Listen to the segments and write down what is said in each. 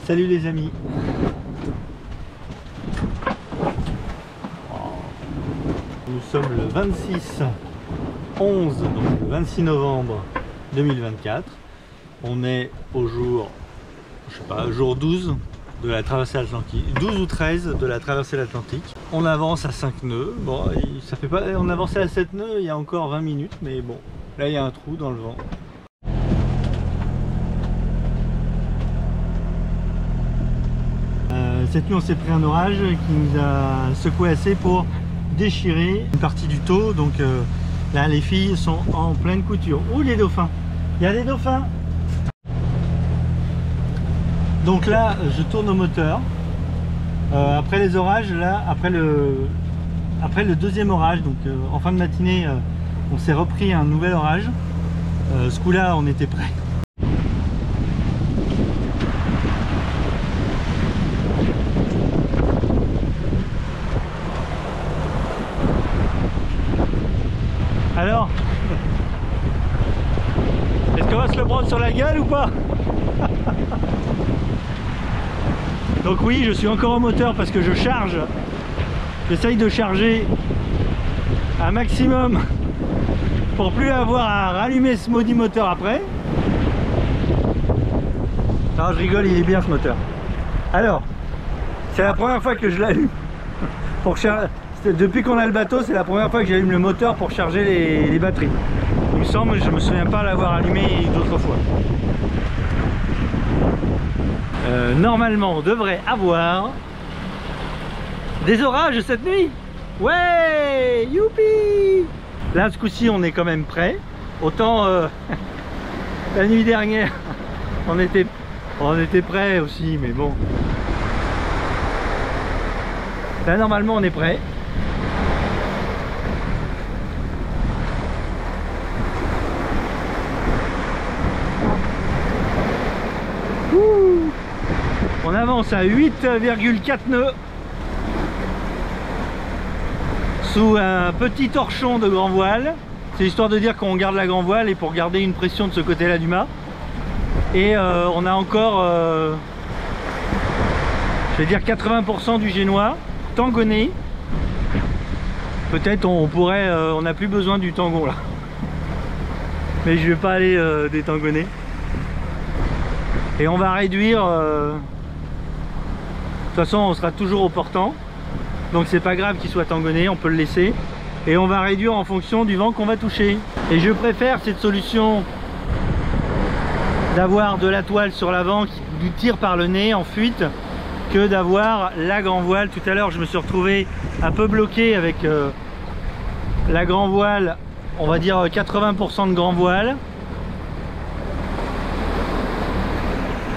Salut les amis. Nous sommes le 26/11, donc le 26 novembre 2024. On est au jour, je sais pas, jour 12 de la traversée atlantique, 12 ou 13 de la traversée de l'Atlantique. On avance à 5 nœuds. Bon, ça fait pas, on avançait à 7 nœuds il y a encore 20 minutes, mais bon, là il y a un trou dans le vent. Cette nuit on s'est pris un orage qui nous a secoué assez pour déchirer une partie du taux, donc là les filles sont en pleine couture. Ouh, les dauphins, il y a des dauphins. Donc là je tourne au moteur après les orages, là après le deuxième orage, donc en fin de matinée on s'est repris un nouvel orage. Ce coup là on était prêt. Alors, est-ce qu'on va se le prendre sur la gueule ou pas? Donc oui, je suis encore au moteur parce que je charge. J'essaye de charger un maximum pour plus avoir à rallumer ce maudit moteur après. Non, je rigole, il est bien ce moteur. Alors, c'est la première fois que je l'allume pour charger. Depuis qu'on a le bateau, c'est la première fois que j'allume le moteur pour charger les batteries. Il me semble, je me souviens pas l'avoir allumé d'autres fois. Normalement, on devrait avoir des orages cette nuit. Ouais, youpi! Là, ce coup-ci, on est quand même prêt. Autant la nuit dernière, on était prêt aussi, mais bon. Là, normalement, on est prêt. On avance à 8,4 nœuds sous un petit torchon de grand voile. C'est histoire de dire qu'on garde la grand voile et pour garder une pression de ce côté-là du mât. Et on a encore, je vais dire 80% du génois tangonné. Peut-être on pourrait, on n'a plus besoin du tangon là. Mais je vais pas aller détangonner. Et on va réduire. De toute façon on sera toujours au portant, donc c'est pas grave qu'il soit tangonné, on peut le laisser et on va réduire en fonction du vent qu'on va toucher. Et je préfère cette solution d'avoir de la toile sur l'avant qui nous tire par le nez en fuite que d'avoir la grand voile. Tout à l'heure je me suis retrouvé un peu bloqué avec la grand voile, on va dire 80% de grand voile,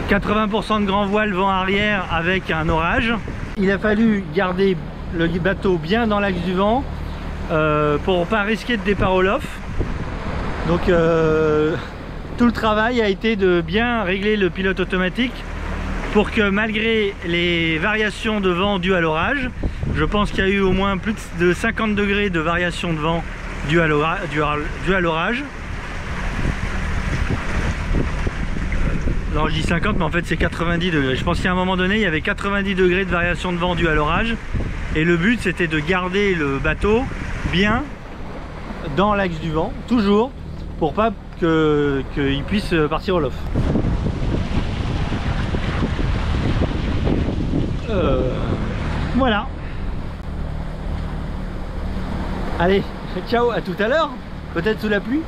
80% de grand voile vent arrière avec un orage. Il a fallu garder le bateau bien dans l'axe du vent pour pas risquer de départ au lof. Donc tout le travail a été de bien régler le pilote automatique pour que malgré les variations de vent dues à l'orage, je pense qu'il y a eu au moins plus de 50 degrés de variation de vent due à l'orage. Non, je dis 50, mais en fait c'est 90 degrés. Je pense qu'à un moment donné, il y avait 90 degrés de variation de vent due à l'orage. Et le but, c'était de garder le bateau bien dans l'axe du vent, toujours, pour pas qu'il puisse partir au lof. Voilà. Allez, ciao, à tout à l'heure. Peut-être sous la pluie.